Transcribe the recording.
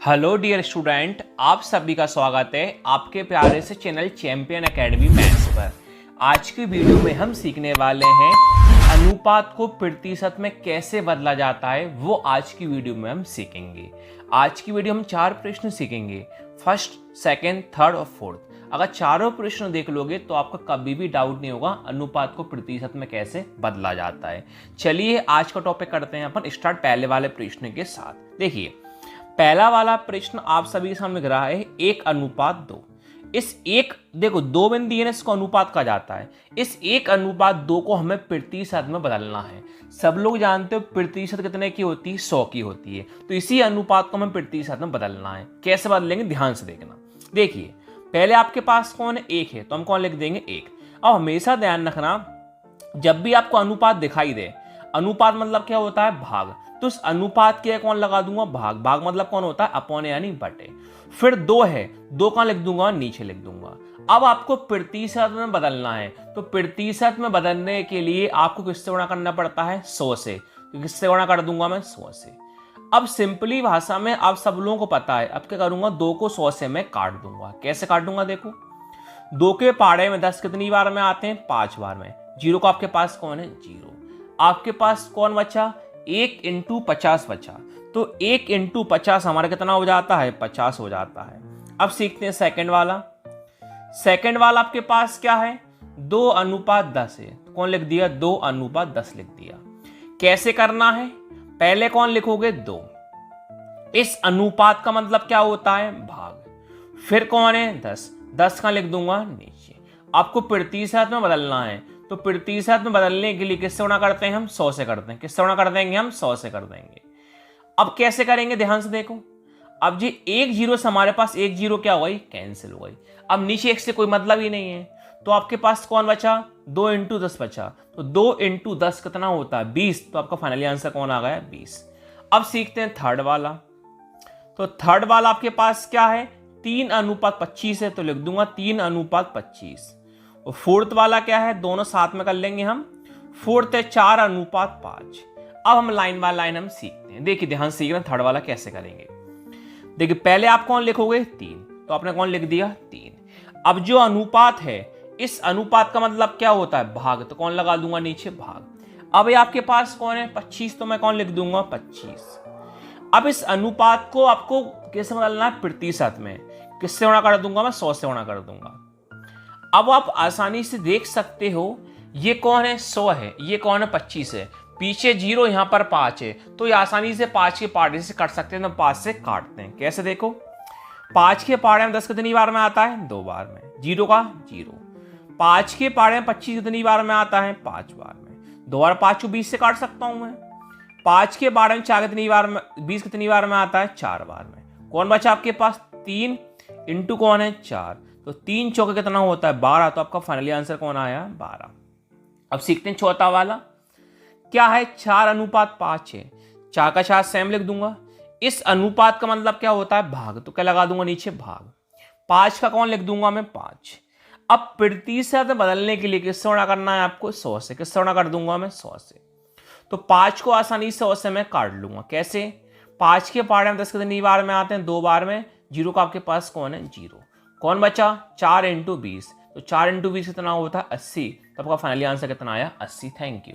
Hello dear student, आप सभी का स्वागत है आपके प्यारे से चैनल चैंपियन एकेडमी मैथ्स पर। आज की वीडियो में हम सीखने वाले हैं कि अनुपात को प्रतिशत में कैसे बदला जाता है, वो आज की वीडियो में हम सीखेंगे। आज की वीडियो हम 4 प्रश्न सीखेंगे, फर्स्ट, सेकेंड, थर्ड और फोर्थ। अगर चारों प्रश्न देख लोगे तो आपका कभी भी डाउट नहीं होगा अनुपात को प्रतिशत में कैसे बदला जाता है। चलिए आज का टॉपिक करते हैं अपन स्टार्ट पहले वाले प्रश्न के साथ। देखिए पहला वाला प्रश्न आप सभी के सामने दिख रहा है 1:2। इस एक देखो 2 बिंदु दिए ना, इसको अनुपात कहा जाता है। इस 1:2 को हमें प्रतिशत में बदलना है। सब लोग जानते हो प्रतिशत कितने की होती है, 100 की होती है। तो इसी अनुपात को हमें प्रतिशत में बदलना है। कैसे बदलेंगे ध्यान से देखना। देखिए पहले आपके पास कौन है, 1 है, तो हम कौन लिख देंगे 1। अब हमेशा ध्यान रखना, जब भी आपको अनुपात दिखाई दे, अनुपात मतलब क्या होता है, भाग, तो उस अनुपात के कौन लगा दूंगा, भाग। भाग मतलब कौन होता है, अपॉन यानी बटे। फिर 2 है, 2 कहां लिख दूंगा, नीचे लिख दूंगा। अब आपको प्रतिशत में बदलना है, तो प्रतिशत में बदलने के लिए आपको किससे गुणा करना पड़ता है, 100 से। तो किससे गुणा कर दूंगा मैं, 100 से। अब सिंपली भाषा में आप सब लोगों को पता है, अब क्या करूंगा, 2 को 100 से मैं काट दूंगा। कैसे काटूंगा, देखो 2 के पाड़े में 10 कितनी बार में आते हैं, 5 बार में। 0 का आपके पास कौन है, 0। आपके पास कौन बचा, 1 × 50 बचा। तो 1 × 50 हमारा कितना हो जाता है, 50 हो जाता है। अब सीखते हैं सेकंड वाला। सेकंड वाला आपके पास क्या है, 2:10 है, तो कौन लिख दिया, 2:10 लिख दिया। कैसे करना है, पहले कौन लिखोगे, 2। इस अनुपात का मतलब क्या होता है, भाग। फिर कौन है, 10। 10 का लिख दूंगा नीचे। आपको प्रतिशत में बदलना है, तो प्रतिशत में बदलने के लिए किससे गुणा करते हैं हम, 100 से करते हैं। किससे गुणा कर देंगे हम, 100 से कर देंगे। अब कैसे करेंगे ध्यान से देखो। अब जी 1 0 से हमारे पास 1 0 क्या हो गई, कैंसिल हो गई। अब नीचे 1 से कोई मतलब ही नहीं है, तो आपके पास कौन बचा, 2 × 10 बचा। तो 2 × 10 कितना होता है, 20। तो आपका फाइनली आंसर कौन आ गया, 20। अब सीखते हैं थर्ड वाला। तो थर्ड वाला आपके पास क्या है, 3:25 है, तो लिख दूंगा 3:25। और फोर्थ वाला क्या है, दोनों साथ में कर लेंगे हम। फोर्थ है 4:5। अब हम लाइन बाय लाइन हम सीखते हैं। देखिए ध्यान से सीखना थर्ड वाला कैसे करेंगे। देखिए पहले आप कौन लिखोगे, 3, तो आपने कौन लिख दिया, 3। अब जो अनुपात है, इस अनुपात का मतलब क्या होता है, भाग, तो कौन लगा दूंगा नीचे, भाग। अब ये आपके पास कौन है, 25, तो मैं कौन लिख दूंगा, 25। अब इस अनुपात को आपको कैसे बदलना है, प्रतिशत में। किससे गुणा कर दूंगा मैं, 100 से गुणा कर दूंगा। अब आप आसानी से देख सकते हो, ये कौन है, 100 है, ये कौन है, 25 है। पीछे 0, यहां पर 5 है, तो ये आसानी से 5 के पाड़े से काट सकते हैं। तो 5 से काटते हैं। कैसे, देखो 5 के पाड़े में 10 कितनी बार में आता है, 2 बार में। 0 का 0। 5 के पाड़े में 25 कितनी बार में आता है, 5 बार में। 2 और 5 को 20 से काट सकता हूं मैं। 5 के पाड़े में 4 कितनी बार में, 20 कितनी बार में आता है, 4 बार में। कौन बचा आपके पास, 3 × कौन है, 4। तो 3 चौके कितना होता है, 12। तो आपका फाइनली आंसर कौन आया, 12। अब सीखते हैं चौथा वाला। क्या है, 4:5 है, 4 का 4 सेम लिख दूंगा। इस अनुपात का मतलब क्या होता है, भाग, तो क्या लगा दूंगा नीचे, भाग। 5 का कौन लिख दूंगा मैं, 5। अब प्रतिशत बदलने के लिए किससे गुणा करना है आपको, 100 से। किससे गुणा कर दूंगा मैं, 100 से। तो 5 को आसानी से 100 से मैं काट लूंगा। कैसे, 5 के पाड़े में 10 कितनी बार में आते हैं, 2 बार में। 0 का आपके पास कौन है, 0। कौन बचा, 4 × 20। तो 4 × 20 कितना होता है, 80। तो आपका फाइनली आंसर कितना आया, 80। Thank you.